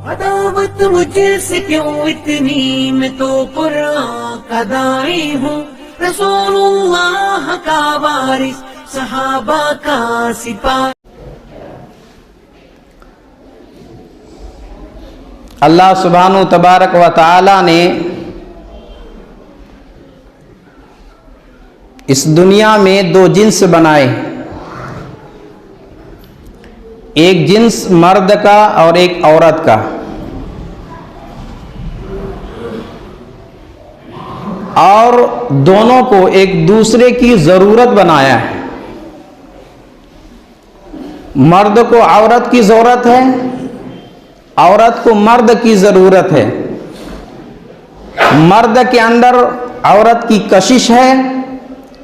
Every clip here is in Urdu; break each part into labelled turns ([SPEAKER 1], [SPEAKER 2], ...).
[SPEAKER 1] عداوت مجھ سے کیوں اتنی، میں تو قرآن کا داعی ہوں، رسول اللہ کا وارث، صحابہ کا سپاہی۔
[SPEAKER 2] اللہ سبحانہ تبارک و تعالی نے اس دنیا میں دو جنس بنائے، ایک جنس مرد کا اور ایک عورت کا، اور دونوں کو ایک دوسرے کی ضرورت بنایا ہے۔ مرد کو عورت کی ضرورت ہے، عورت کو مرد کی ضرورت ہے۔ مرد کے اندر عورت کی کشش ہے،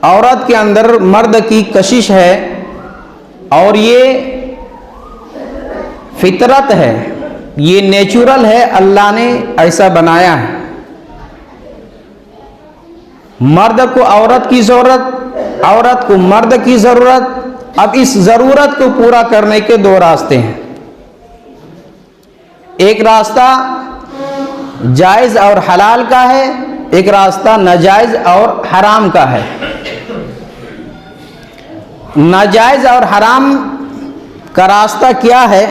[SPEAKER 2] عورت کے اندر مرد کی کشش ہے، اور یہ فطرت ہے، یہ نیچرل ہے، اللہ نے ایسا بنایا ہے۔ مرد کو عورت کی ضرورت، عورت کو مرد کی ضرورت۔ اب اس ضرورت کو پورا کرنے کے دو راستے ہیں، ایک راستہ جائز اور حلال کا ہے، ایک راستہ ناجائز اور حرام کا ہے۔ ناجائز اور حرام کا راستہ کیا ہے؟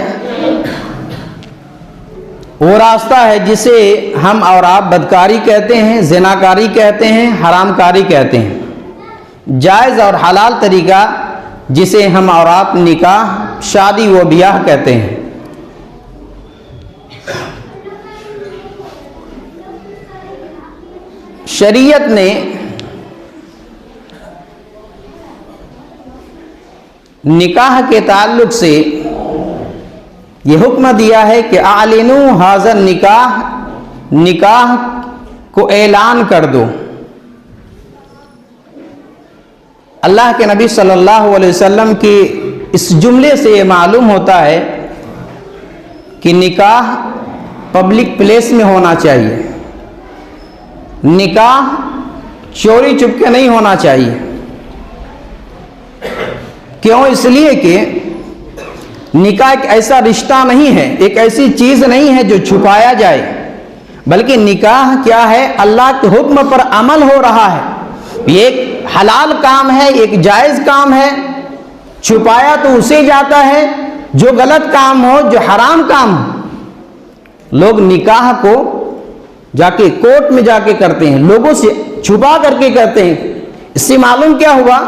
[SPEAKER 2] وہ راستہ ہے جسے ہم اور آپ بدکاری کہتے ہیں، زناکاری کہتے ہیں، حرام کاری کہتے ہیں۔ جائز اور حلال طریقہ جسے ہم اور آپ نکاح، شادی و بیاہ کہتے ہیں۔ شریعت نے نکاح کے تعلق سے یہ حکم دیا ہے کہ اعلنوا ھذا النکاح، نکاح کو اعلان کر دو۔ اللہ کے نبی صلی اللہ علیہ وسلم کی اس جملے سے یہ معلوم ہوتا ہے کہ نکاح پبلک پلیس میں ہونا چاہیے، نکاح چوری چپکے نہیں ہونا چاہیے۔ کیوں؟ اس لیے کہ نکاح ایک ایسا رشتہ نہیں ہے، ایک ایسی چیز نہیں ہے جو چھپایا جائے، بلکہ نکاح کیا ہے؟ اللہ کے حکم پر عمل ہو رہا ہے، یہ ایک حلال کام ہے، ایک جائز کام ہے۔ چھپایا تو اسے جاتا ہے جو غلط کام ہو، جو حرام کام ہو۔ لوگ نکاح کو جا کے کورٹ میں جا کے کرتے ہیں، لوگوں سے چھپا کر کے کرتے ہیں۔ اس سے معلوم کیا ہوا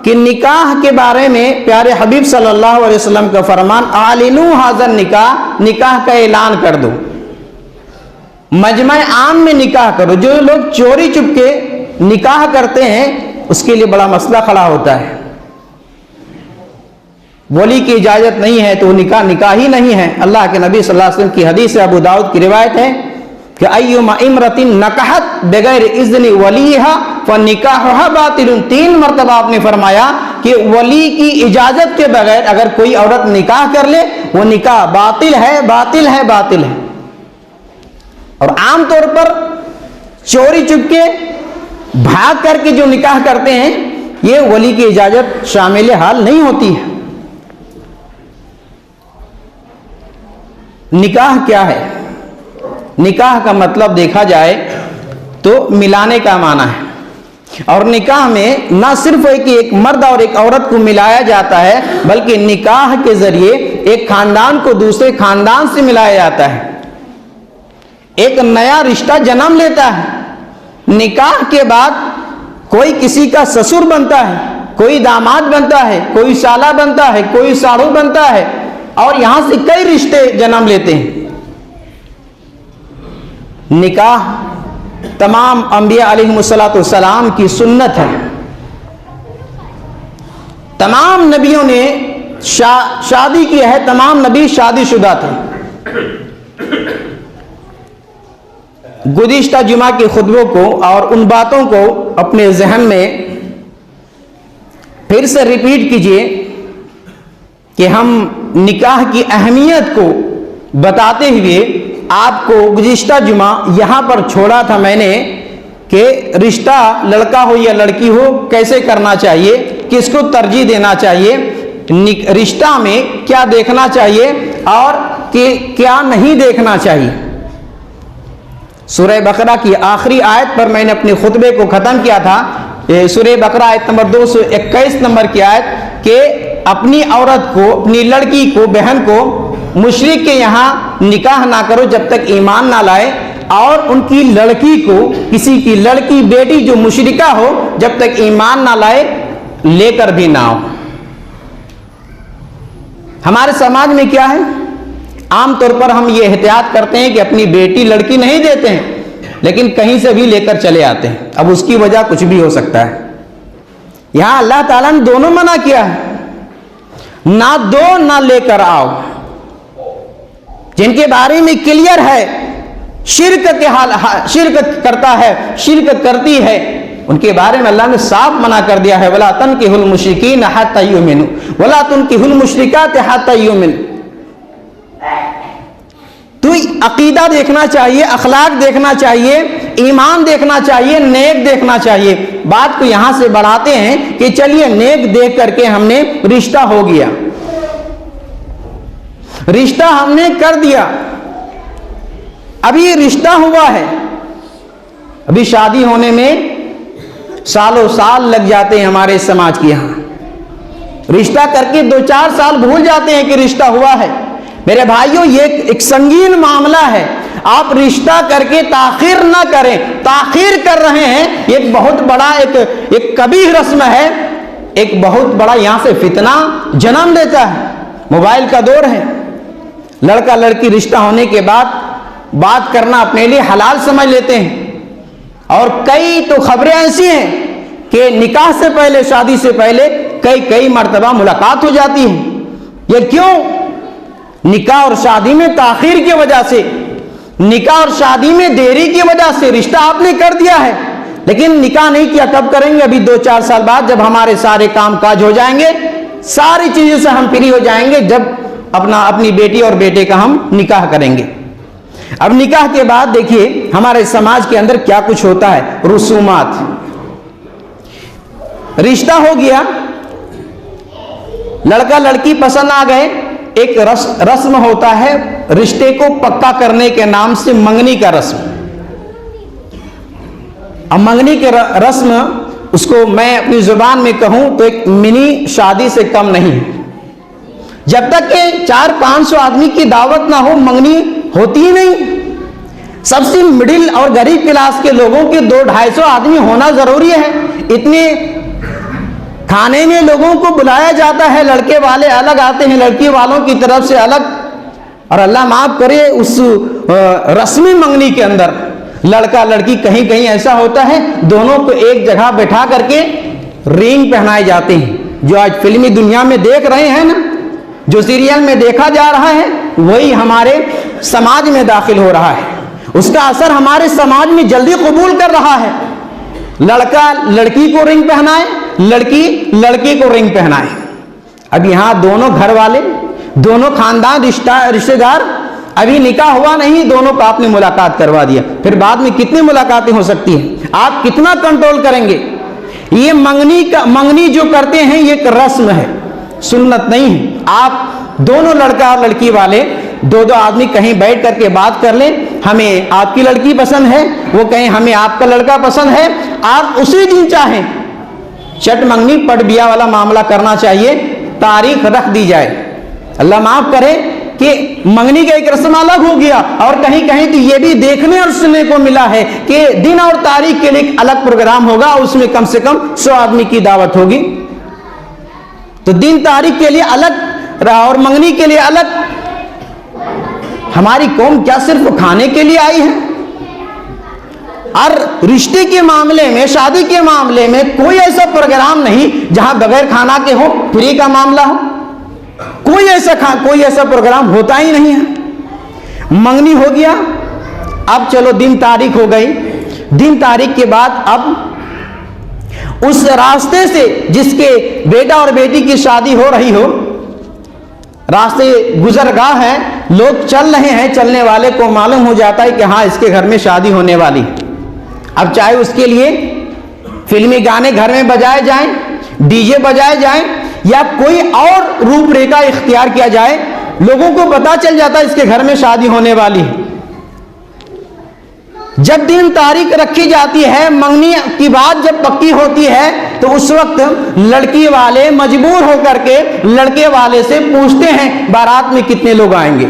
[SPEAKER 2] کہ نکاح کے بارے میں پیارے حبیب صلی اللہ علیہ وسلم کا فرمان اعلنوا ھذا النکاح، نکاح کا اعلان کر دو، مجمع عام میں نکاح کرو۔ جو لوگ چوری چپ کے نکاح کرتے ہیں اس کے لیے بڑا مسئلہ کھڑا ہوتا ہے۔ ولی کی اجازت نہیں ہے تو وہ نکاح ہی نہیں ہے۔ اللہ کے نبی صلی اللہ علیہ وسلم کی حدیث ابو داؤد کی روایت ہے کہ ایما امرۃ نکحت بغیر اذن ولیھا فنکاحھا باطل۔ 3 مرتبہ آپ نے فرمایا کہ ولی کی اجازت کے بغیر اگر کوئی عورت نکاح کر لے وہ نکاح باطل ہے، باطل ہے، باطل ہے۔ اور عام طور پر چوری چپ کے بھاگ کر کے جو نکاح کرتے ہیں یہ ولی کی اجازت شامل حال نہیں ہوتی ہے۔ نکاح کیا ہے؟ نکاح کا مطلب دیکھا جائے تو ملانے کا معنی ہے، اور نکاح میں نہ صرف ایک مرد اور ایک عورت کو ملایا جاتا ہے بلکہ نکاح کے ذریعے ایک خاندان کو دوسرے خاندان سے ملایا جاتا ہے، ایک نیا رشتہ جنم لیتا ہے۔ نکاح کے بعد کوئی کسی کا سسر بنتا ہے، کوئی داماد بنتا ہے، کوئی سالہ بنتا ہے، کوئی ساڑو بنتا ہے، اور یہاں سے کئی رشتے جنم لیتے ہیں۔ نکاح تمام انبیاء علیہم السلام کی سنت ہے۔ تمام نبیوں نے شادی کی ہے، تمام نبی شادی شدہ تھے۔ گزشتہ جمعہ کے خطبوں کو اور ان باتوں کو اپنے ذہن میں پھر سے ریپیٹ کیجئے کہ ہم نکاح کی اہمیت کو بتاتے ہوئے آپ کو گزشتہ جمعہ یہاں پر چھوڑا تھا میں نے کہ رشتہ لڑکا ہو یا لڑکی ہو کیسے کرنا چاہیے، کس کو ترجیح دینا چاہیے، رشتہ میں کیا دیکھنا چاہیے اور کہ کیا نہیں دیکھنا چاہیے. سورہ بقرہ کی آخری آیت پر میں نے اپنے خطبے کو ختم کیا تھا. سورہ بقرہ آیت نمبر 221 نمبر کی آیت کہ اپنی عورت کو، اپنی لڑکی کو، بہن کو مشرک کے یہاں نکاح نہ کرو جب تک ایمان نہ لائے، اور ان کی لڑکی کو، کسی کی لڑکی بیٹی جو مشرکہ ہو، جب تک ایمان نہ لائے لے کر بھی نہ ہو. ہمارے سماج میں کیا ہے، عام طور پر ہم یہ احتیاط کرتے ہیں کہ اپنی بیٹی لڑکی نہیں دیتے ہیں، لیکن کہیں سے بھی لے کر چلے آتے ہیں. اب اس کی وجہ کچھ بھی ہو سکتا ہے. یہاں اللہ تعالیٰ نے دونوں منع کیا ہے، نہ دو نہ لے کر آؤ. جن کے بارے میں کلیئر ہے شرک کرتا ہے، شرک کرتی ہے، ان کے بارے میں اللہ نے صاف منع کر دیا ہے، وَلَا تَنْكِحُوا الْمُشْرِكِينَ حَتَّى يُؤْمِنُوا وَلَا تُنْكِحُوا الْمُشْرِكَاتِ حَتَّى يُؤْمِنُوا. تو عقیدہ دیکھنا چاہیے، اخلاق دیکھنا چاہیے، ایمان دیکھنا چاہیے، نیک دیکھنا چاہیے. بات کو یہاں سے بڑھاتے ہیں کہ چلیے نیک دیکھ کر کے ہم نے رشتہ ہو گیا، رشتہ ہم نے کر دیا، ابھی رشتہ ہوا ہے، ابھی شادی ہونے میں سالوں سال لگ جاتے ہیں ہمارے سماج کے یہاں. رشتہ کر کے 2-4 سال بھول جاتے ہیں کہ رشتہ ہوا ہے. میرے بھائیوں یہ ایک سنگین معاملہ ہے. آپ رشتہ کر کے تاخیر نہ کریں. تاخیر کر رہے ہیں، ایک بہت بڑا ایک قبیح رسم ہے، ایک بہت بڑا یہاں سے فتنہ جنم دیتا ہے. موبائل کا دور ہے، لڑکا لڑکی رشتہ ہونے کے بعد بات کرنا اپنے لیے حلال سمجھ لیتے ہیں. اور کئی تو خبریں ایسی ہیں کہ نکاح سے پہلے، شادی سے پہلے کئی مرتبہ ملاقات ہو جاتی ہے. یہ کیوں؟ نکاح اور شادی میں تاخیر کی وجہ سے، نکاح اور شادی میں دیری کی وجہ سے. رشتہ آپ نے کر دیا ہے لیکن نکاح نہیں کیا. کب کریں گے؟ ابھی 2-4 سال بعد، جب ہمارے سارے کام کاج ہو جائیں گے، ساری چیزوں سے ہم فری ہو جائیں گے، جب اپنی بیٹی اور بیٹے کا ہم نکاح کریں گے. اب نکاح کے بعد دیکھیے ہمارے سماج کے اندر کیا کچھ ہوتا ہے. رسومات. رشتہ ہو گیا، لڑکا لڑکی پسند آ گئے، ایک رسم ہوتا ہے رشتے کو پکا کرنے کے نام سے منگنی کا رسم. اب منگنی کے رسم، اس کو میں اپنی زبان میں کہوں تو ایک منی شادی سے کم نہیں. جب تک کہ 400-500 آدمی کی دعوت نہ ہو منگنی ہوتی ہی نہیں. سب سے مڈل اور غریب کلاس کے لوگوں کے 200-250 آدمی ہونا ضروری ہے. اتنے کھانے میں لوگوں کو بلایا جاتا ہے، لڑکے والے الگ آتے ہیں، لڑکی والوں کی طرف سے الگ. اور اللہ معاف کرے اس رسمی منگنی کے اندر لڑکا لڑکی کہیں ایسا ہوتا ہے دونوں کو ایک جگہ بٹھا کر کے رینگ پہنائے جاتے ہیں. جو آج فلمی دنیا میں دیکھ رہے ہیں نا، جو سیریل میں دیکھا جا رہا ہے، وہی ہمارے سماج میں داخل ہو رہا ہے. اس کا اثر ہمارے سماج میں جلدی قبول کر رہا ہے. لڑکا لڑکی کو رنگ پہنائے، لڑکی لڑکے کو رنگ پہنائے. اب یہاں دونوں گھر والے، دونوں خاندان، رشتہ دار، ابھی نکاح ہوا نہیں، دونوں کو آپ نے ملاقات کروا دیا. پھر بعد میں کتنی ملاقاتیں ہو سکتی ہیں؟ آپ کتنا کنٹرول کریں گے؟ یہ منگنی جو کرتے ہیں یہ ایک رسم ہے، سنت نہیں ہے. آپ دونوں لڑکا اور لڑکی والے 2 آدمی کہیں بیٹھ کر کے بات کر لیں. ہمیں آپ کی لڑکی پسند ہے، وہ کہیں ہمیں آپ کا لڑکا پسند ہے. آپ اسی دن چاہیں چٹ منگنی پٹ بیا والا معاملہ کرنا چاہیے، تاریخ رکھ دی جائے. اللہ معاف کرے کہ منگنی کا ایک رسم الگ ہو گیا، اور کہیں تو یہ بھی دیکھنے اور سننے کو ملا ہے کہ دن اور تاریخ کے لیے ایک الگ پروگرام ہوگا، اس میں کم سے کم 100 آدمی کی دعوت ہوگی. تو دن تاریخ کے لیے الگ رہا اور منگنی کے لیے الگ. ہماری قوم کیا صرف کھانے کے لیے آئی ہے؟ اور رشتے کے معاملے میں، شادی کے معاملے میں کوئی ایسا پروگرام نہیں جہاں بغیر کھانا کے ہو، فری کا معاملہ ہو. کوئی ایسا پروگرام ہوتا ہی نہیں ہے. منگنی ہو گیا، اب چلو دن تاریخ ہو گئی. دن تاریخ کے بعد اب اس راستے سے جس کے بیٹا اور بیٹی کی شادی ہو رہی ہو، راستے گزرگاہ ہیں، لوگ چل رہے ہیں، چلنے والے کو معلوم ہو جاتا ہے کہ ہاں اس کے گھر میں شادی ہونے والی. اب چاہے اس کے لیے فلمی گانے گھر میں بجائے جائیں، ڈی جے بجائے جائیں، یا کوئی اور روپ ریکھا اختیار کیا جائے، لوگوں کو پتا چل جاتا اس کے گھر میں شادی ہونے والی ہے. جب دن تاریخ رکھی جاتی ہے, منگنی کی بات جب پکی ہوتی ہے, تو اس وقت لڑکی والے مجبور ہو کر کے لڑکے والے سے پوچھتے ہیں بارات میں کتنے لوگ آئیں گے,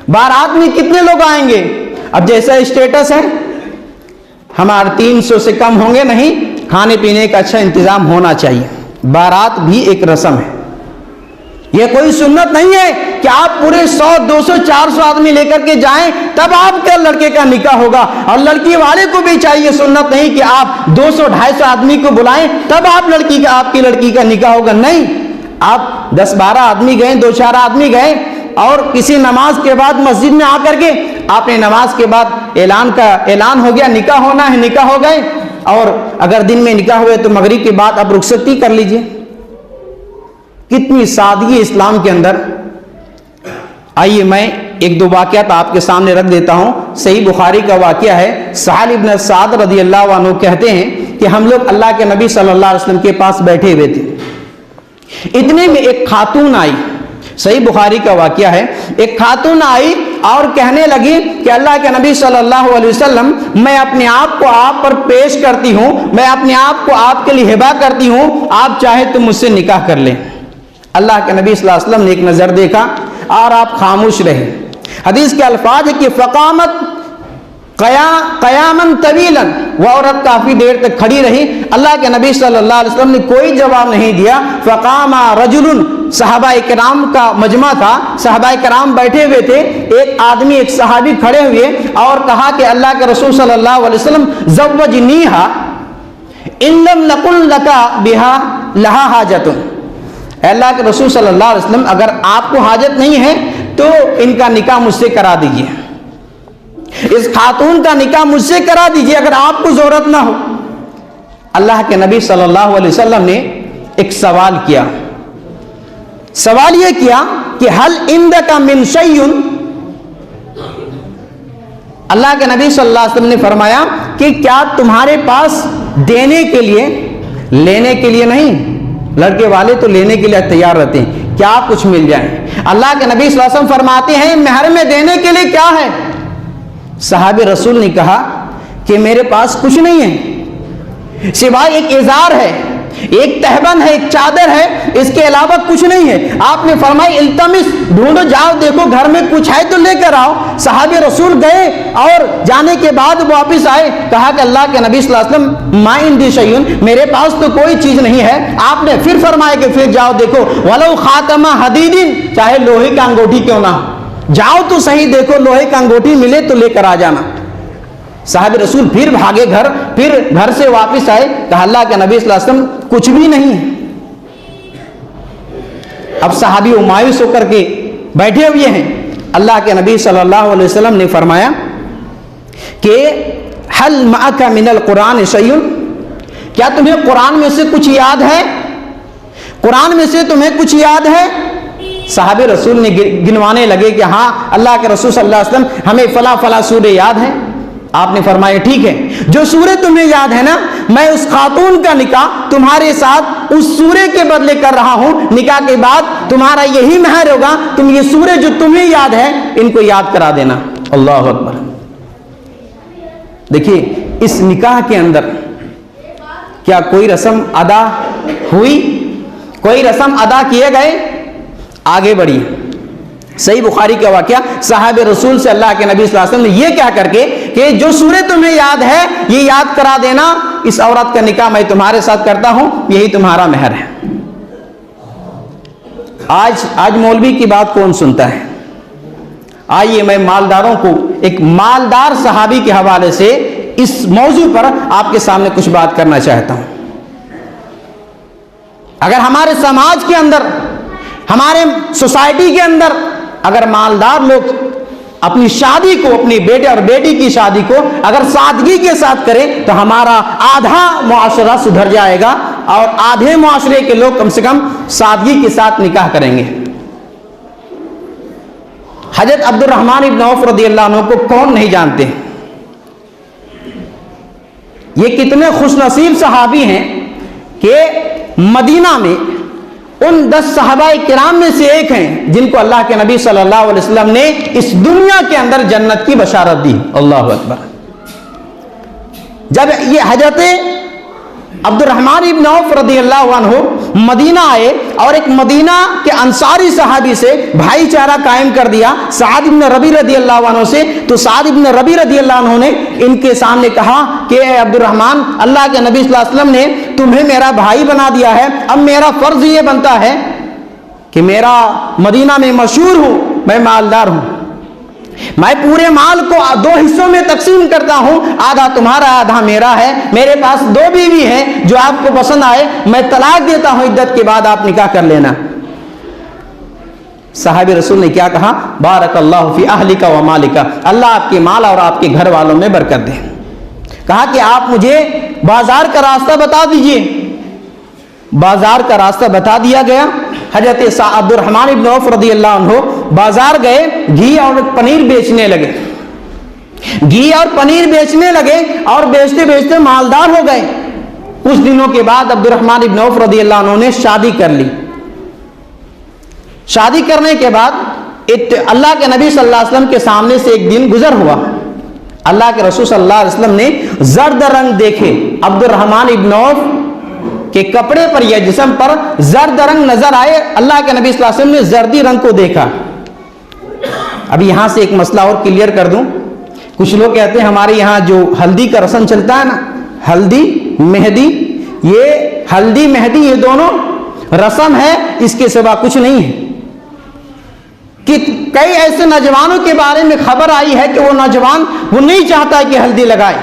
[SPEAKER 2] بارات میں کتنے لوگ آئیں گے. اب جیسا اسٹیٹس ہے ہمارے 300 سے کم ہوں گے نہیں, کھانے پینے کا اچھا انتظام ہونا چاہیے. بارات بھی ایک رسم ہے, یہ کوئی سنت نہیں ہے کہ آپ پورے 100 200 400 آدمی لے کر کے جائیں تب آپ کا لڑکے کا نکاح ہوگا. اور لڑکی والے کو بھی چاہیے, سنت نہیں کہ آپ 200 250 آدمی کو بلائیں تب آپ کی لڑکی کا نکاح ہوگا. نہیں, آپ 10 12 آدمی گئے, 2 4 آدمی گئے, اور کسی نماز کے بعد مسجد میں آ کر کے آپ نے نماز کے بعد اعلان ہو گیا نکاح ہونا ہے, نکاح ہو گئے. اور اگر دن میں نکاح ہوئے تو مغرب کے بعد آپ رخصتی کر لیجئے. کتنی سادگی اسلام کے اندر. آئیے میں 1-2 واقعات آپ کے سامنے رکھ دیتا ہوں. صحیح بخاری کا واقعہ ہے. سہل ابن سعد رضی اللہ عنہ کہتے ہیں کہ ہم لوگ اللہ کے نبی صلی اللہ علیہ وسلم کے پاس بیٹھے ہوئے تھے. اتنے میں ایک خاتون آئی, صحیح بخاری کا واقعہ ہے. ایک خاتون آئی اور کہنے لگی کہ اللہ کے نبی صلی اللہ علیہ وسلم, میں اپنے آپ کو آپ پر پیش کرتی ہوں, میں اپنے آپ کو آپ کے لیے ہبہ کرتی ہوں, آپ چاہے تو مجھ سے نکاح کر لیں. اللہ کے نبی صلی اللہ علیہ وسلم نے ایک نظر دیکھا اور آپ خاموش رہے. حدیث کے الفاظ ہے کہ فقامت قیامن طویلا, وہ عورت کافی دیر تک کھڑی رہی. اللہ کے نبی صلی اللہ علیہ وسلم نے کوئی جواب نہیں دیا. فقام رجل, صحابہ کرام کا مجمع تھا, صحابہ کرام بیٹھے ہوئے تھے. ایک آدمی, ایک صحابی کھڑے ہوئے اور کہا کہ اللہ کے رسول صلی اللہ علیہ وسلم زوجنیہا ان لم نقل لکا بہا لہا حاجت. اللہ کے رسول صلی اللہ علیہ وسلم اگر آپ کو حاجت نہیں ہے تو ان کا نکاح مجھ سے کرا دیجئے, اس خاتون کا نکاح مجھ سے کرا دیجئے اگر آپ کو ضرورت نہ ہو. اللہ کے نبی صلی اللہ علیہ وسلم نے ایک سوال کیا. سوال یہ کیا کہ حل عندک من شیء, اللہ کے نبی صلی اللہ علیہ وسلم نے فرمایا کہ کیا تمہارے پاس دینے کے لیے, لینے کے لیے نہیں, لڑکے والے تو لینے کے لیے تیار رہتے ہیں, کیا کچھ مل جائے. اللہ کے نبی صلی اللہ علیہ وسلم فرماتے ہیں مہر میں دینے کے لیے کیا ہے. صحابہ رسول نے کہا کہ میرے پاس کچھ نہیں ہے سوائے ایک ازار ہے, ایک تہبند ہے, ایک چادر ہے, اس کے علاوہ کچھ نہیں ہے. آپ نے فرمایا التمس, ڈھونڈو, جاؤ دیکھو گھر میں کچھ ہے تو لے کر آؤ. صحابہ رسول گئے اور جانے کے بعد واپس آئے, کہا کہ اللہ کے نبی صلی اللہ علیہ وسلم ما عندی شیء, میرے پاس تو کوئی چیز نہیں ہے. آپ نے پھر فرمایا کہ پھر جاؤ دیکھو ولو خاتم حدید, چاہے لوہے کا انگوٹھی کیوں نہ, جاؤ تو صحیح دیکھو لوہے کا انگوٹھی ملے تو لے کر آ جانا. صحابہ رسول پھر بھاگے گھر, پھر گھر سے واپس آئے, کہا اللہ کے نبی صلی اللہ علیہ وسلم کچھ بھی نہیں ہے. اب صحابی مایوس ہو کر کے بیٹھے ہوئے ہیں. اللہ کے نبی صلی اللہ علیہ وسلم نے فرمایا کہ حل معک من القرآن شیء, کیا تمہیں قرآن میں سے کچھ یاد ہے, قرآن میں سے تمہیں کچھ یاد ہے. صحابہ رسول نے گنوانے لگے کہ ہاں اللہ کے رسول صلی اللہ علیہ وسلم ہمیں فلاں فلاں سورے یاد ہیں. آپ نے فرمایا ٹھیک ہے, جو سورے تمہیں یاد ہے نا, میں اس خاتون کا نکاح تمہارے ساتھ اس سورے کے بدلے کر رہا ہوں. نکاح کے بعد تمہارا یہی مہر ہوگا, تم یہ سورے جو تمہیں یاد ہے ان کو یاد کرا دینا. اللہ اکبر. دیکھیے اس نکاح کے اندر کیا کوئی رسم ادا ہوئی, کوئی رسم ادا کیے گئے. آگے بڑھی. صحیح بخاری کا واقعہ, صحابہ رسول سے اللہ کے نبی صلی اللہ علیہ وسلم نے یہ کہا کر کے کہ جو سورے تمہیں یاد ہے یہ یاد کرا دینا, اس عورت کا نکاح میں تمہارے ساتھ کرتا ہوں, یہی تمہارا مہر ہے. آج مولوی کی بات کون سنتا ہے. آئیے میں مالداروں کو, ایک مالدار صحابی کے حوالے سے اس موضوع پر آپ کے سامنے کچھ بات کرنا چاہتا ہوں. اگر ہمارے سماج کے اندر, ہمارے سوسائٹی کے اندر اگر مالدار لوگ اپنی شادی کو, اپنی بیٹے اور بیٹی کی شادی کو اگر سادگی کے ساتھ کریں تو ہمارا آدھا معاشرہ سدھر جائے گا اور آدھے معاشرے کے لوگ کم سے کم سادگی کے ساتھ نکاح کریں گے. حضرت عبد الرحمن ابن عوف رضی اللہ عنہ کو کون نہیں جانتے. یہ کتنے خوش نصیب صحابی ہیں کہ مدینہ میں ان 10 صحابہ کرام میں سے ایک ہیں جن کو اللہ کے نبی صلی اللہ علیہ وسلم نے اس دنیا کے اندر جنت کی بشارت دی. اللہ اکبر. جب یہ حضرت عبد الرحمن ابن عوف رضی اللہ عنہ مدینہ آئے اور ایک مدینہ کے انصاری صحابی سے بھائی چارہ قائم کر دیا سعد ابن ربی رضی اللہ عنہ سے, تو سعد ابن ربی رضی اللہ عنہ نے ان کے سامنے کہا کہ اے عبد الرحمن, اللہ کے نبی صلی اللہ علیہ وسلم نے تمہیں میرا بھائی بنا دیا ہے, اب میرا فرض یہ بنتا ہے کہ میرا مدینہ میں مشہور ہوں, میں مالدار ہوں, میں پورے مال کو 2 حصوں میں تقسیم کرتا ہوں, آدھا تمہارا آدھا میرا ہے, میرے پاس 2 بیوی ہیں, جو آپ کو پسند آئے میں طلاق دیتا ہوں, عدت کے بعد آپ نکاح کر لینا. صحابی رسول نے کیا کہا؟ بارک اللہ فی اہلک و مالک, اللہ آپ کے مال اور آپ کے گھر والوں میں برکت دے. کہا کہ آپ مجھے بازار کا راستہ بتا دیجئے. بازار کا راستہ بتا دیا گیا. حضرت عبد الرحمن ابن عوف رضی اللہ عنہ بازار گئے, گھی اور پنیر بیچنے لگے. گھی اور پنیر بیچنے لگے اور بیچتے بیچتے مالدار ہو گئے. کچھ دنوں کے بعد عبد الرحمن ابن عوف رضی اللہ عنہ نے شادی کر لی. شادی کرنے کے بعد اللہ کے نبی صلی اللہ علیہ وسلم کے سامنے سے ایک دن گزر ہوا. اللہ کے رسول صلی اللہ علیہ وسلم نے زرد رنگ دیکھے. عبد الرحمن ابن عوف کے کپڑے پر یا جسم پر زرد رنگ نظر آئے. اللہ کے نبی صلی اللہ علیہ وسلم نے زردی رنگ کو دیکھا. اب یہاں سے ایک مسئلہ اور کلیئر کر دوں. کچھ لوگ کہتے ہیں ہمارے یہاں جو ہلدی کا رسم چلتا ہے نا, ہلدی مہندی, یہ ہلدی مہندی یہ دونوں رسم ہے, اس کے سوا کچھ نہیں ہے. کہ کئی ایسے نوجوانوں کے بارے میں خبر آئی ہے کہ وہ نوجوان وہ نہیں چاہتا کہ ہلدی لگائے,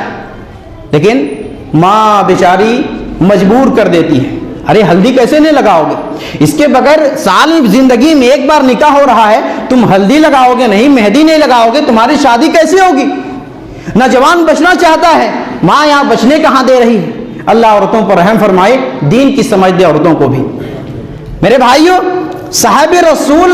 [SPEAKER 2] لیکن ماں بیچاری مجبور کر دیتی ہے. ارے ہلدی کیسے نہیں لگاؤ گے, اس کے بغیر سال زندگی میں ایک بار نکاح ہو رہا ہے, تم ہلدی لگاؤ گے نہیں, مہندی نہیں لگاؤ گے, تمہاری شادی کیسے ہوگی؟ نوجوان بچنا چاہتا ہے, ماں یہاں بچنے کہاں دے رہی ہے. اللہ عورتوں پر رحم فرمائے, دین کی سمجھ دے عورتوں کو بھی. میرے بھائیوں, صحابہ رسول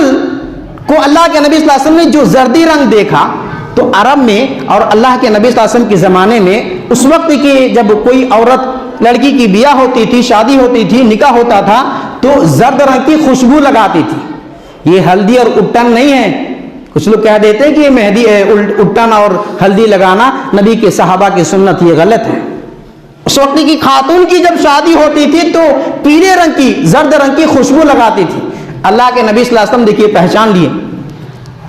[SPEAKER 2] کو اللہ کے نبی صلی اللہ علیہ وسلم نے جو زردی رنگ دیکھا, تو عرب میں اور اللہ کے نبی صلی اللہ علیہ وسلم کے زمانے میں اس وقت کی جب کوئی عورت لڑکی کی بیاہ ہوتی تھی, شادی ہوتی تھی, نکاح ہوتا تھا, تو زرد رنگ کی خوشبو لگاتی تھی. یہ ہلدی اور اٹن نہیں ہے. کچھ لوگ کہہ دیتے ہیں کہ یہ مہندی اٹن اور ہلدی لگانا نبی کے صحابہ کی سنت, یہ غلط ہے. اس وقت کی خاتون کی جب شادی ہوتی تھی تو پیلے رنگ کی زرد رنگ کی خوشبو لگاتی تھی. اللہ کے نبی صلی اللہ علیہ وسلم دیکھیے پہچان لیے.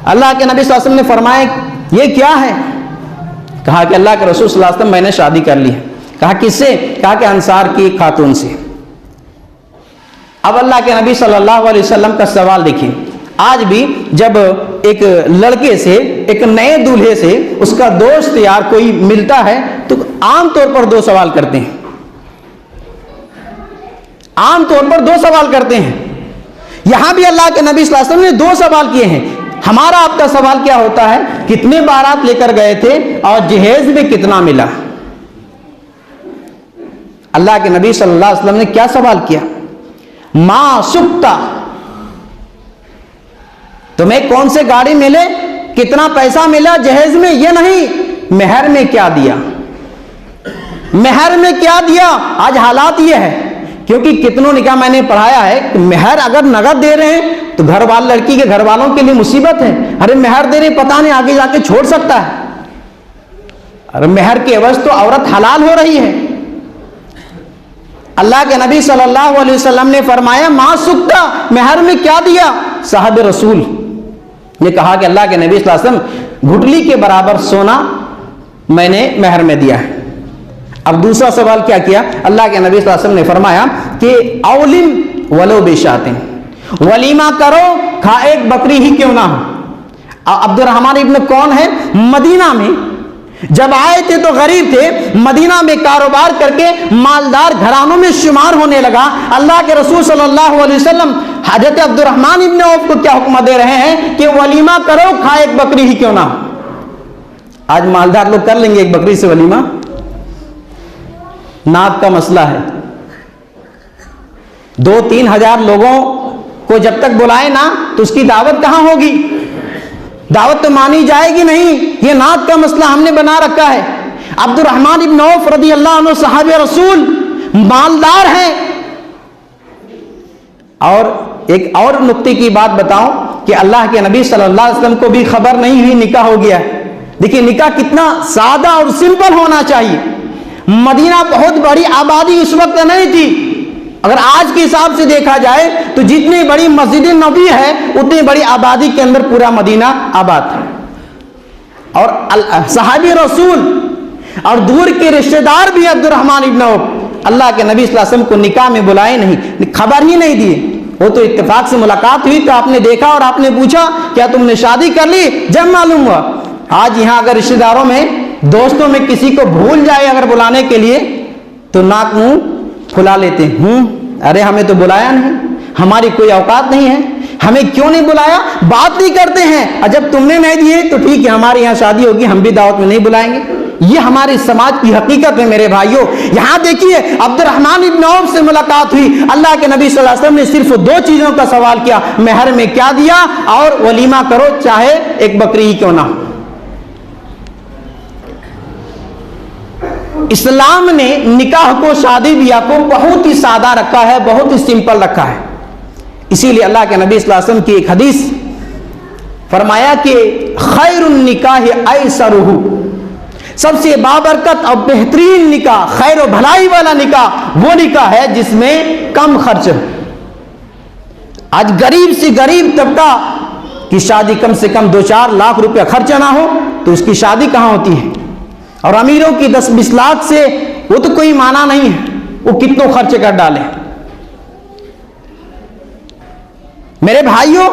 [SPEAKER 2] اللہ کے نبی صلی اللہ علیہ وسلم نے فرمایا یہ کیا ہے؟ کہا کہ اللہ کے رسول صلی اللہ علیہ وسلم میں نے شادی کر لی ہے. کہا کس سے؟ کہا کہ انصار کی خاتون سے. اب اللہ کے نبی صلی اللہ علیہ وسلم کا سوال دیکھیں. آج بھی جب ایک لڑکے سے, ایک نئے دولہے سے اس کا دوست یار کوئی ملتا ہے تو عام طور پر 2 سوال کرتے ہیں. عام طور پر 2 سوال کرتے ہیں. یہاں بھی اللہ کے نبی صلی اللہ علیہ وسلم نے 2 سوال کیے ہیں. ہمارا آپ کا سوال کیا ہوتا ہے؟ کتنے بارات لے کر گئے تھے اور جہیز میں کتنا ملا؟ اللہ کے نبی صلی اللہ علیہ وسلم نے کیا سوال کیا؟ ما سکتا, تمہیں کون سے گاڑی ملے, کتنا پیسہ ملا جہیز میں, یہ نہیں. مہر میں کیا دیا, مہر میں کیا دیا. آج حالات یہ ہے, کیونکہ کتنوں نکاح میں نے پڑھایا ہے کہ مہر اگر نقد دے رہے ہیں تو گھر والے, لڑکی کے گھر والوں کے لیے مصیبت ہے. ارے مہر دے رہے, پتہ نہیں آگے جا کے چھوڑ سکتا ہے. ارے مہر کے عوض تو عورت حلال ہو رہی ہے. اللہ کے نبی صلی اللہ علیہ وسلم نے فرمایا ما سکتا, مہر میں کیا دیا؟ صاحب رسول نے کہا کہ اللہ کے نبی صلی اللہ علیہ وسلم گھٹلی کے برابر سونا میں نے مہر میں دیا ہے. اب دوسرا سوال کیا کیا؟ اللہ کے نبی صلی اللہ علیہ وسلم نے فرمایا کہ اولم ولو بشاتن, ولیمہ کرو کھا ایک بکری ہی کیوں نہ ہو. عبد الرحمن ابن کون ہے؟ مدینہ میں جب آئے تھے تو غریب تھے, مدینہ میں کاروبار کر کے مالدار گھرانوں میں شمار ہونے لگا. اللہ کے رسول صلی اللہ علیہ وسلم حضرت عبد الرحمن ابن عوف کو کیا حکم دے رہے ہیں کہ ولیمہ کرو کھا ایک بکری ہی کیوں نہ ہو. آج مالدار لوگ کر لیں گے ایک بکری سے ولیمہ؟ ناک کا مسئلہ ہے. 2-3 ہزار لوگوں کو جب تک بلائے نا تو اس کی دعوت کہاں ہوگی؟ دعوت تو مانی جائے گی نہیں. یہ ناک کا مسئلہ ہم نے بنا رکھا ہے. عبد الرحمن ابن عوف رضی اللہ عنہ صحابہ رسول مالدار ہیں, اور ایک اور نقطے کی بات بتاؤں کہ اللہ کے نبی صلی اللہ علیہ وسلم کو بھی خبر نہیں ہوئی نکاح ہو گیا ہے. دیکھیے نکاح کتنا سادہ اور سمپل ہونا چاہیے. مدینہ بہت بڑی آبادی اس وقت نہیں تھی. اگر آج کے حساب سے دیکھا جائے تو جتنی بڑی مسجد نبوی ہے اتنی بڑی آبادی کے اندر پورا مدینہ آباد تھا. اور صحابی رسول اور دور کے رشتہ دار بھی عبد الرحمن ابن عوف اللہ کے نبی صلی اللہ علیہ وسلم کو نکاح میں بلائے نہیں, خبر ہی نہیں دیے. وہ تو اتفاق سے ملاقات ہوئی تو آپ نے دیکھا اور آپ نے پوچھا کیا تم نے شادی کر لی, جب معلوم ہوا. آج یہاں اگر رشتہ داروں میں دوستوں میں کسی کو بھول جائے اگر بلانے کے لیے تو ناک منہ پھلا لیتے ہیں, ارے ہمیں تو بلایا نہیں, ہماری کوئی اوقات نہیں ہے, ہمیں کیوں نہیں بلایا, بات نہیں کرتے ہیں. اور جب تم نے نہیں دیے تو ٹھیک ہے ہمارے یہاں شادی ہوگی ہم بھی دعوت میں نہیں بلائیں گے. یہ ہمارے سماج کی حقیقت ہے میرے بھائیوں. یہاں دیکھیے عبد الرحمن ابن عوف سے ملاقات ہوئی, اللہ کے نبی صلی اللہ علیہ وسلم نے صرف 2 چیزوں کا سوال کیا, مہر میں کیا دیا اور ولیمہ کرو چاہے ایک بکری ہی کیوں نہ ہو. اسلام نے نکاح کو شادی بیاہ کو بہت ہی سادہ رکھا ہے, بہت ہی سمپل رکھا ہے. اسی لیے اللہ کے نبی صلی اللہ علیہ وسلم کی ایک حدیث فرمایا کہ خیر النکاح ایسرہ, سب سے بابرکت اور بہترین نکاح, خیر و بھلائی والا نکاح وہ نکاح ہے جس میں کم خرچ ہو. آج غریب سے غریب طبقہ کی شادی کم سے کم 2-4 لاکھ روپیہ خرچہ نہ ہو تو اس کی شادی کہاں ہوتی ہے. اور امیروں کی 10-20 لاکھ سے وہ تو کوئی معنی نہیں ہے, وہ کتنوں خرچ کر ڈالے. میرے بھائیوں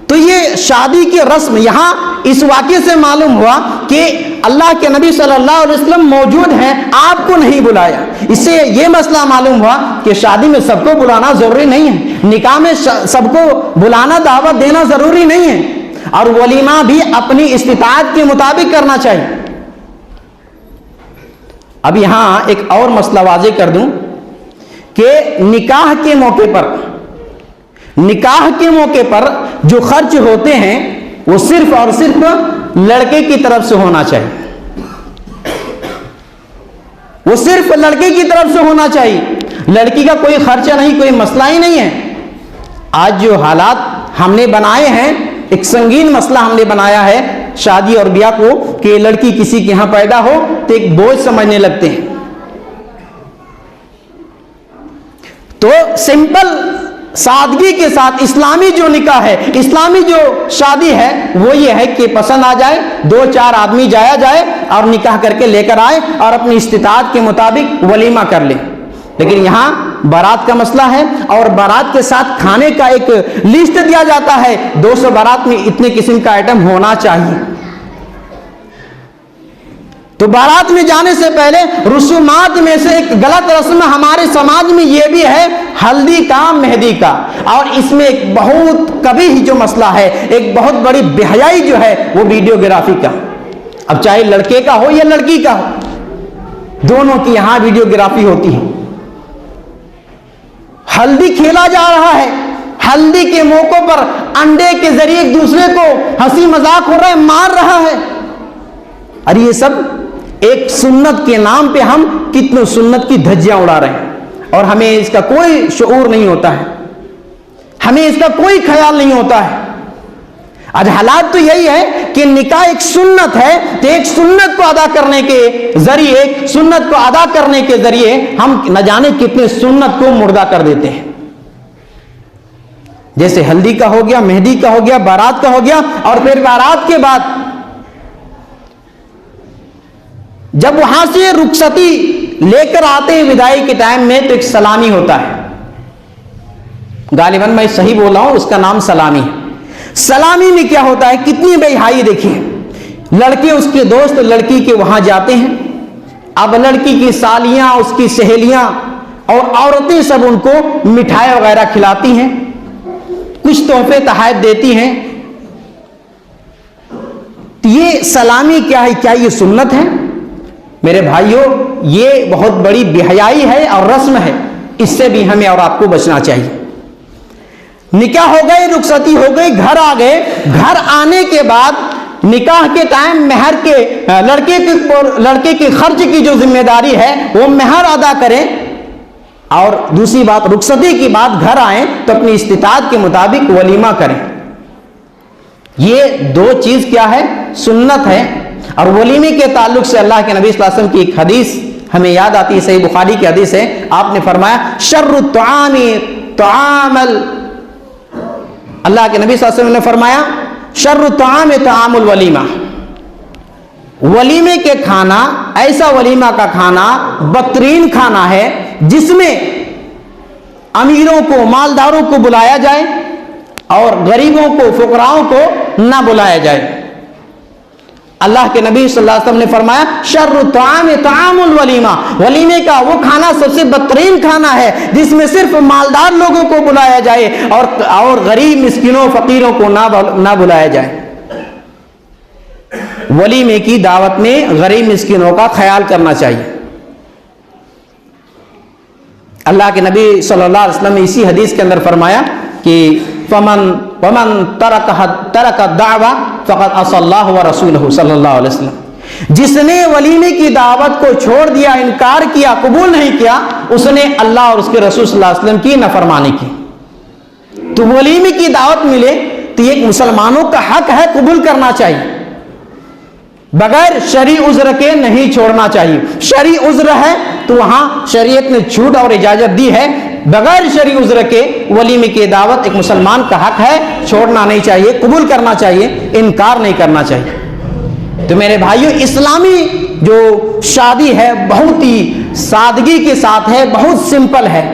[SPEAKER 2] تو یہ شادی کی رسم یہاں اس واقعے سے معلوم ہوا کہ اللہ کے نبی صلی اللہ علیہ وسلم موجود ہیں, آپ کو نہیں بلایا. اس سے یہ مسئلہ معلوم ہوا کہ شادی میں سب کو بلانا ضروری نہیں ہے, نکاح میں سب کو بلانا دعوت دینا ضروری نہیں ہے, اور ولیمہ بھی اپنی استطاعت کے مطابق کرنا چاہیے. اب یہاں ایک اور مسئلہ واضح کر دوں کہ نکاح کے موقع پر جو خرچ ہوتے ہیں وہ صرف اور صرف لڑکے کی طرف سے ہونا چاہیے, وہ صرف لڑکے کی طرف سے ہونا چاہیے. لڑکی کا کوئی خرچہ نہیں, کوئی مسئلہ ہی نہیں ہے. آج جو حالات ہم نے بنائے ہیں, ایک سنگین مسئلہ ہم نے بنایا ہے شادی اور بیاہ کو کہ لڑکی کسی کے یہاں پیدا ہو تو ایک بوجھ سمجھنے لگتے ہیں. تو سمپل سادگی کے ساتھ اسلامی جو نکاح ہے, اسلامی جو شادی ہے وہ یہ ہے کہ پسند آ جائے, 2-4 آدمی جایا جائے اور نکاح کر کے لے کر آئے اور اپنی استطاعت کے مطابق ولیمہ کر لے. لیکن یہاں بارات کا مسئلہ ہے اور بارات کے ساتھ کھانے کا ایک لسٹ دیا جاتا ہے, 200 بارات میں اتنے قسم کا آئٹم ہونا چاہیے. تو بارات میں جانے سے پہلے رسومات میں سے ایک غلط رسم ہمارے سماج میں یہ بھی ہے ہلدی کا, مہندی کا, اور اس میں ایک بہت قبیح جو مسئلہ ہے, ایک بہت بڑی بے حیائی جو ہے وہ ویڈیوگرافی کا. اب چاہے لڑکے کا ہو یا لڑکی کا ہو, دونوں کی یہاں ویڈیوگرافی ہوتی ہے. ہلدی کھیلا جا رہا ہے, ہلدی کے موقعوں پر انڈے کے ذریعے ایک دوسرے کو ہنسی مذاق ہو رہا ہے, مار رہا ہے. اور یہ سب ایک سنت کے نام پہ ہم کتنوں سنت کی دھجیاں اڑا رہے ہیں اور ہمیں اس کا کوئی شعور نہیں ہوتا ہے, ہمیں اس کا کوئی خیال نہیں ہوتا ہے. آج حالات تو یہی ہے کہ نکاح ایک سنت ہے تو ایک سنت کو ادا کرنے کے ذریعے ہم نہ جانے کتنے سنت کو مردہ کر دیتے ہیں. جیسے ہلدی کا ہو گیا, مہندی کا ہو گیا, بارات کا ہو گیا, اور پھر بارات کے بعد جب وہاں سے رخصتی لے کر آتے ہیں وداعی کے ٹائم میں تو ایک سلامی ہوتا ہے. غالباً میں صحیح بول رہا ہوں, اس کا نام سلامی ہے. سلامی میں کیا ہوتا ہے, کتنی بے حیائی دیکھیے. لڑکے اس کے دوست لڑکی کے وہاں جاتے ہیں, اب لڑکی کی سالیاں, اس کی سہیلیاں اور عورتیں سب ان کو مٹھائی وغیرہ کھلاتی ہیں, کچھ تحفے تحائف دیتی ہیں. یہ سلامی کیا ہے, کیا یہ سنت ہے؟ میرے بھائیوں یہ بہت بڑی بے حیائی ہے اور رسم ہے, اس سے بھی ہمیں اور آپ کو بچنا چاہیے. نکاح ہو گئے, رخصتی ہو گئی, گھر آ گئے, گھر آنے کے بعد نکاح کے ٹائم مہر کے لڑکے کے خرچ کی جو ذمہ داری ہے وہ مہر ادا کریں. اور دوسری بات رخصتی کی بات گھر آئیں تو اپنی استطاعت کے مطابق ولیمہ کریں. یہ دو چیز کیا ہے؟ سنت ہے. اور ولیمے کے تعلق سے اللہ کے نبی صلی اللہ علیہ وسلم کی ایک حدیث ہمیں یاد آتی ہے, صحیح بخاری کی حدیث ہے. آپ نے فرمایا شر الطعام طعام اللہ کے نبی صلی اللہ علیہ وسلم نے فرمایا شر الطعام طعام الولیمہ, ولیمے کے کھانا, ایسا ولیمہ کا کھانا بدترین کھانا ہے جس میں امیروں کو, مالداروں کو بلایا جائے اور غریبوں کو, فقراؤں کو نہ بلایا جائے. اللہ کے نبی صلی اللہ علیہ وسلم نے فرمایا شر الطعام طعام الولیمہ, ولیمے کا وہ کھانا سب سے بدترین کھانا ہے جس میں صرف مالدار لوگوں کو بلایا جائے اور غریب مسکینوں فقیروں کو نہ بلایا جائے. ولیمے کی دعوت میں غریب مسکینوں کا خیال کرنا چاہیے. اللہ کے نبی صلی اللہ علیہ وسلم نے اسی حدیث کے اندر فرمایا کہ ومن ترک الدعوہ فقد عصى اللہ ورسولہ صلی اللہ علیہ وسلم, جس نے ولیمے کی دعوت کو چھوڑ دیا, انکار کیا, قبول نہیں کیا, اس نے اللہ اور اس کے رسول صلی اللہ علیہ وسلم کی نافرمانی کی. تو ولیمے کی دعوت ملے تو یہ مسلمانوں کا حق ہے, قبول کرنا چاہیے, بغیر شرعی عذر کے نہیں چھوڑنا چاہیے. شرعی عذر ہے تو وہاں شریعت نے چھوٹ اور اجازت دی ہے. بغیر شرعی عذر کے ولیمے کی دعوت ایک مسلمان کا حق ہے, چھوڑنا نہیں چاہیے, قبول کرنا چاہیے, انکار نہیں کرنا چاہیے. تو میرے بھائیو, اسلامی جو شادی ہے بہت ہی سادگی کے ساتھ ہے, بہت سمپل ہے.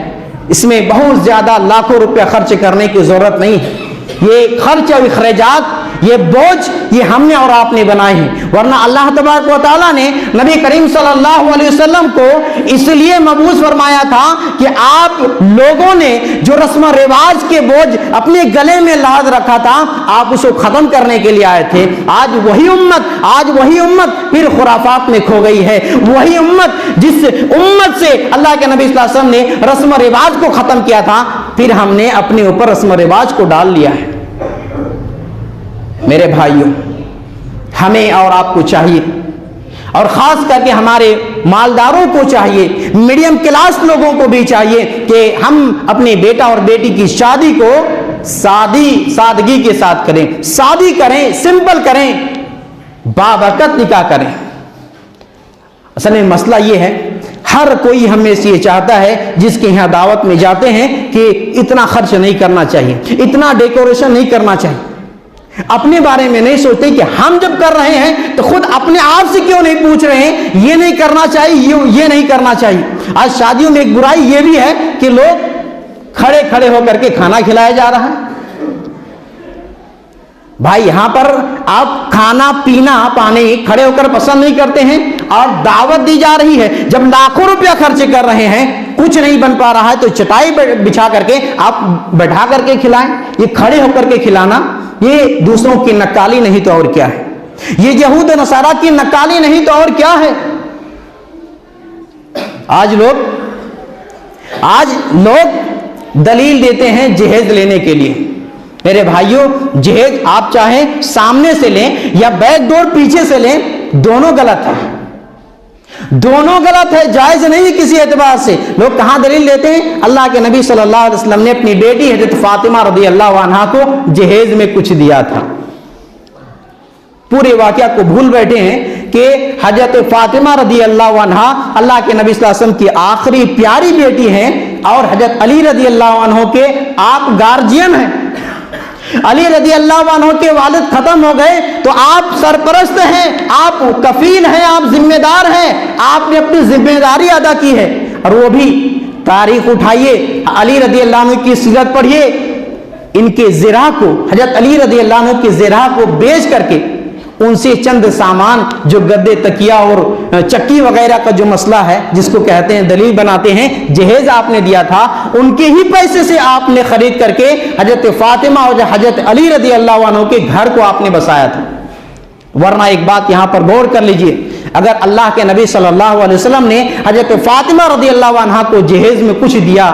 [SPEAKER 2] اس میں بہت زیادہ لاکھوں روپیہ خرچ کرنے کی ضرورت نہیں ہے. یہ خرچ اور اخراجات, یہ بوجھ, یہ ہم نے اور آپ نے بنائے ہیں. ورنہ اللہ تبارک و تعالیٰ نے نبی کریم صلی اللہ علیہ وسلم کو اس لیے مبعوث فرمایا تھا کہ آپ لوگوں نے جو رسم و رواج کے بوجھ اپنے گلے میں لاحظ رکھا تھا, آپ اس کو ختم کرنے کے لیے آئے تھے. آج وہی امت پھر خرافات میں کھو گئی ہے. وہی امت جس امت سے اللہ کے نبی صلی اللہ علیہ وسلم نے رسم و رواج کو ختم کیا تھا, پھر ہم نے اپنے اوپر رسم و رواج کو ڈال لیا ہے. میرے بھائیوں, ہمیں اور آپ کو چاہیے, اور خاص کر کے ہمارے مالداروں کو چاہیے, میڈیم کلاس لوگوں کو بھی چاہیے کہ ہم اپنے بیٹا اور بیٹی کی شادی کو سادگی کے ساتھ کریں, شادی کریں, سمپل کریں, بابرکت نکاح کریں. اصل میں مسئلہ یہ ہے, ہر کوئی ہمیں سے یہ چاہتا ہے جس کے یہاں دعوت میں جاتے ہیں کہ اتنا خرچ نہیں کرنا چاہیے, اتنا ڈیکوریشن نہیں کرنا چاہیے. اپنے بارے میں نہیں سوچتے کہ ہم جب کر رہے ہیں تو خود اپنے آپ سے کیوں نہیں پوچھ رہے ہیں یہ نہیں کرنا چاہیے, یہ نہیں کرنا چاہیے. آج شادیوں میں ایک برائی یہ بھی ہے کہ لوگ کھڑے ہو کر کے کھانا کھلایا جا رہا ہے. بھائی یہاں پر آپ کھانا پینا پانی کھڑے ہو کر پسند نہیں کرتے ہیں, اور دعوت دی جا رہی ہے. جب لاکھوں روپیہ خرچ کر رہے ہیں, کچھ نہیں بن پا رہا ہے, تو چٹائی بچھا کر کے آپ بیٹھا کر کے کھلائیں. یہ کھڑے ہو کر کے کھلانا یہ دوسروں کی نکالی نہیں تو اور کیا ہے, یہ یہود و نصارہ کی نکالی نہیں تو اور کیا ہے. آج لوگ دلیل دیتے ہیں جہیز لینے کے لیے. میرے بھائیوں, جہیز آپ چاہیں سامنے سے لیں یا بیک ڈور پیچھے سے لیں, دونوں غلط ہے, دونوں غلط ہے, جائز نہیں ہے کسی اعتبار سے. لوگ کہاں دلیل دیتے ہیں؟ اللہ کے نبی صلی اللہ علیہ وسلم نے اپنی بیٹی حضرت فاطمہ رضی اللہ عنہا کو جہیز میں کچھ دیا تھا. پورے واقعہ کو بھول بیٹھے ہیں کہ حضرت فاطمہ رضی اللہ عنہا اللہ کے نبی صلی اللہ علیہ وسلم کی آخری پیاری بیٹی ہیں, اور حضرت علی رضی اللہ عنہ کے آپ گارجین ہیں. علی رضی اللہ عنہ کے والد ختم ہو گئے تو آپ سرپرست ہیں, آپ کفیل ہیں, آپ ذمہ دار ہیں, آپ نے اپنی ذمہ داری ادا کی ہے. اور وہ بھی تاریخ اٹھائیے, علی رضی اللہ عنہ کی سیرت پڑھیے, ان کے زرہ کو, حضرت علی رضی اللہ عنہ کے زرہ کو بیچ کر کے ان سے چند سامان جو گدے تکیا اور چکی وغیرہ کا جو مسئلہ ہے جس کو کہتے ہیں دلیل بناتے ہیں, جہیز آپ نے دیا تھا, ان کے ہی پیسے سے آپ نے خرید کر کے حضرت فاطمہ اور حضرت علی رضی اللہ عنہ کے گھر کو آپ نے بسایا تھا. ورنہ ایک بات یہاں پر غور کر لیجئے, اگر اللہ کے نبی صلی اللہ علیہ وسلم نے حضرت فاطمہ رضی اللہ عنہا کو جہیز میں کچھ دیا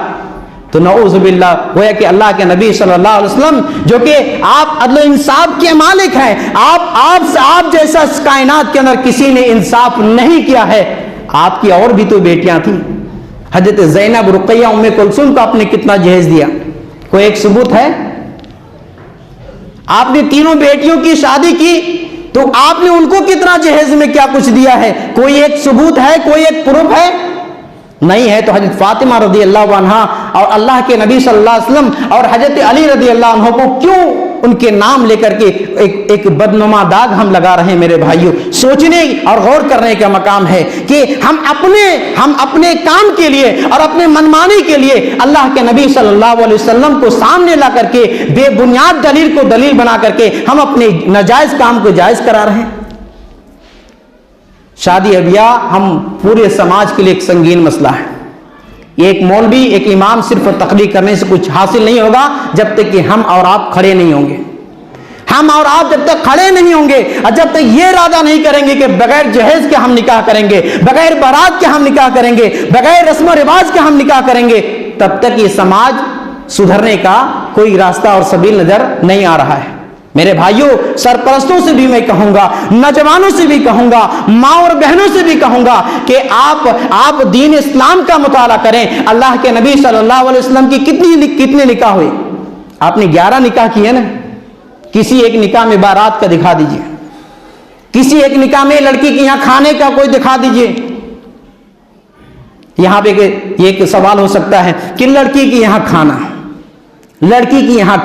[SPEAKER 2] تو نعوذ باللہ, گویا کہ اللہ کے نبی صلی اللہ علیہ وسلم جو کہ آپ عدل و انصاف کے مالک ہیں, آپ جیسا اس کائنات کے اندر کسی نے انصاف نہیں کیا ہے. آپ کی اور بھی تو بیٹیاں تھیں, حضرت زینب، رقیہ، ام کلثوم کو آپ نے کتنا جہیز دیا؟ کوئی ایک ثبوت ہے؟ آپ نے تینوں بیٹیوں کی شادی کی تو آپ نے ان کو کتنا جہیز میں کیا کچھ دیا ہے؟ کوئی ایک ثبوت ہے؟ کوئی ایک پروف ہے؟ نہیں ہے. تو حضرت فاطمہ رضی اللہ عنہا اور اللہ کے نبی صلی اللہ علیہ وسلم اور حضرت علی رضی اللہ عنہ کو کیوں ان کے نام لے کر کے ایک بدنما داغ ہم لگا رہے ہیں؟ میرے بھائیوں، سوچنے اور غور کرنے کا مقام ہے کہ ہم اپنے کام کے لیے اور اپنے منمانی کے لیے اللہ کے نبی صلی اللہ علیہ وسلم کو سامنے لا کر کے بے بنیاد دلیل کو دلیل بنا کر کے ہم اپنے ناجائز کام کو جائز کرا رہے ہیں. شادی بیاہ ہم پورے سماج کے لیے ایک سنگین مسئلہ ہے. ایک مولوی، ایک امام صرف تقریر کرنے سے کچھ حاصل نہیں ہوگا جب تک کہ ہم اور آپ کھڑے نہیں ہوں گے. ہم اور آپ جب تک کھڑے نہیں ہوں گے اور جب تک یہ ارادہ نہیں کریں گے کہ بغیر جہیز کے ہم نکاح کریں گے، بغیر بارات کے ہم نکاح کریں گے، بغیر رسم و رواج کے ہم نکاح کریں گے، تب تک یہ سماج سدھرنے کا کوئی راستہ اور سبیل نظر نہیں آ رہا ہے. میرے بھائیوں، سرپرستوں سے بھی میں کہوں گا، نوجوانوں سے بھی کہوں گا، ماں اور بہنوں سے بھی کہوں گا کہ آپ دین اسلام کا مطالعہ کریں. اللہ کے نبی صلی اللہ علیہ وسلم کی کتنے نکاح ہوئے؟ آپ نے 11 نکاح کیے نا. کسی ایک نکاح میں بارات کا دکھا دیجئے، کسی ایک نکاح میں لڑکی کے یہاں کھانے کا کوئی دکھا دیجئے. یہاں پہ یہ ایک سوال ہو سکتا ہے کہ لڑکی کے یہاں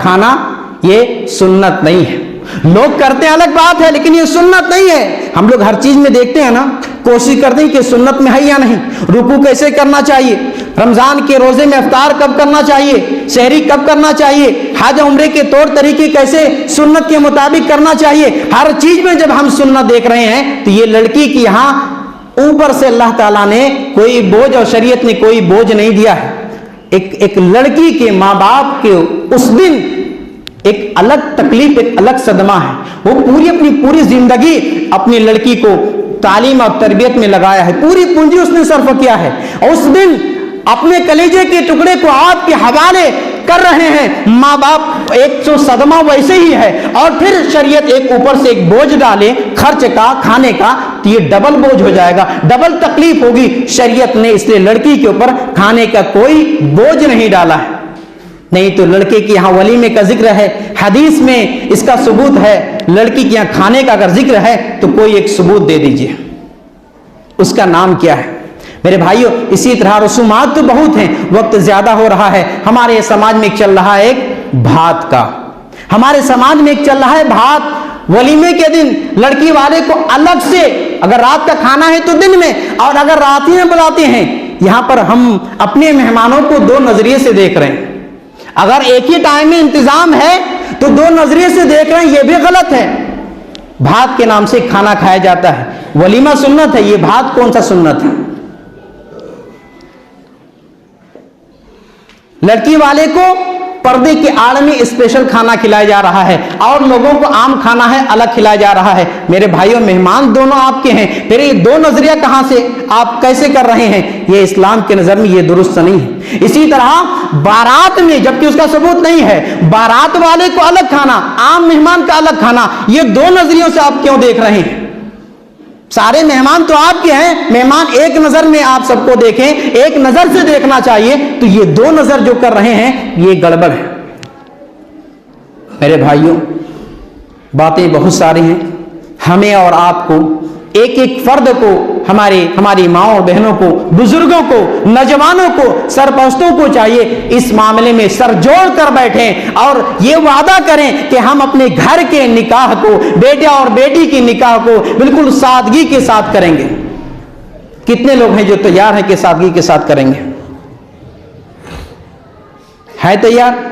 [SPEAKER 2] کھانا یہ سنت نہیں ہے. لوگ کرتے ہیں الگ بات ہے، لیکن یہ سنت نہیں ہے. ہم لوگ ہر چیز میں دیکھتے ہیں نا، کوشش کرتے ہیں کہ سنت میں ہے یا نہیں. رکوع کیسے کرنا چاہیے، رمضان کے روزے میں افطار کب کرنا چاہیے، سحری کب کرنا چاہیے، حج عمرے کے طور طریقے کیسے سنت کے مطابق کرنا چاہیے. ہر چیز میں جب ہم سنت دیکھ رہے ہیں تو یہ لڑکی کی یہاں اوپر سے اللہ تعالیٰ نے کوئی بوجھ اور شریعت نے کوئی بوجھ نہیں دیا ہے. ایک لڑکی کے ماں باپ کے اس دن ایک الگ تکلیف، ایک الگ صدمہ ہے. وہ اپنی پوری زندگی اپنی لڑکی کو تعلیم اور تربیت میں لگایا ہے، پوری پونجی اس نے صرف کیا ہے، اور اس دن اپنے کلیجے کے ٹکڑے کو آپ کے حوالے کر رہے ہیں. ماں باپ ایک تو صدمہ ویسے ہی ہے، اور پھر شریعت ایک اوپر سے ایک بوجھ ڈالے خرچ کا، کھانے کا، تو یہ ڈبل بوجھ ہو جائے گا، ڈبل تکلیف ہوگی. شریعت نے اس لیے لڑکی کے اوپر کھانے کا کوئی بوجھ نہیں ڈالا ہے. نہیں تو لڑکے کی یہاں ولیمے کا ذکر ہے، حدیث میں اس کا ثبوت ہے. لڑکی کے یہاں کھانے کا اگر ذکر ہے تو کوئی ایک ثبوت دے دیجئے، اس کا نام کیا ہے؟ میرے بھائیوں، اسی طرح رسومات تو بہت ہیں، وقت زیادہ ہو رہا ہے. ہمارے سماج میں ایک چل رہا ہے ایک بھات کا، ہمارے سماج میں ایک چل رہا ہے بھات. ولیمے کے دن لڑکی والے کو الگ سے، اگر رات کا کھانا ہے تو دن میں، اور اگر رات ہی میں بلاتے ہیں. یہاں پر ہم اپنے مہمانوں کو 2 نظریے سے دیکھ رہے ہیں. اگر ایک ہی ٹائم میں انتظام ہے تو 2 نظریے سے دیکھ رہے ہیں، یہ بھی غلط ہے. بھات کے نام سے کھانا کھایا جاتا ہے، ولیمہ سنت ہے، یہ بھات کون سا سنت ہے؟ لڑکی والے کو پردے کے آڑ میں اسپیشل کھانا کھلایا جا رہا ہے، اور لوگوں کو عام کھانا ہے الگ کھلایا جا رہا ہے. میرے بھائیوں، مہمان دونوں آپ کے ہیں، پھر یہ 2 نظریہ کہاں سے آپ کیسے کر رہے ہیں؟ یہ اسلام کے نظر میں یہ درست نہیں ہے. اسی طرح بارات میں، جبکہ اس کا ثبوت نہیں ہے، بارات والے کو الگ کھانا، عام مہمان کا الگ کھانا، یہ 2 نظریوں سے آپ کیوں دیکھ رہے ہیں؟ سارے مہمان تو آپ کے ہیں، مہمان ایک نظر میں آپ سب کو دیکھیں، ایک نظر سے دیکھنا چاہیے. تو یہ 2 نظر جو کر رہے ہیں یہ گڑبڑ ہے. میرے بھائیوں، باتیں بہت ساری ہیں. ہمیں اور آپ کو، ایک ایک فرد کو، ہماری ماں اور بہنوں کو، بزرگوں کو، نوجوانوں کو، سرپرستوں کو چاہیے اس معاملے میں سر جوڑ کر بیٹھیں اور یہ وعدہ کریں کہ ہم اپنے گھر کے نکاح کو، بیٹا اور بیٹی کی نکاح کو بالکل سادگی کے ساتھ کریں گے. کتنے لوگ ہیں جو تیار ہیں کہ سادگی کے ساتھ کریں گے؟ ہے تیار؟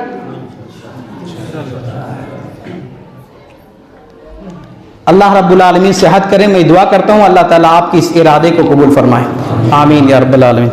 [SPEAKER 2] اللہ رب العالمین صحت کرے. میں دعا کرتا ہوں اللہ تعالیٰ آپ کی اس ارادے کو قبول فرمائے. آمین یا رب العالمین.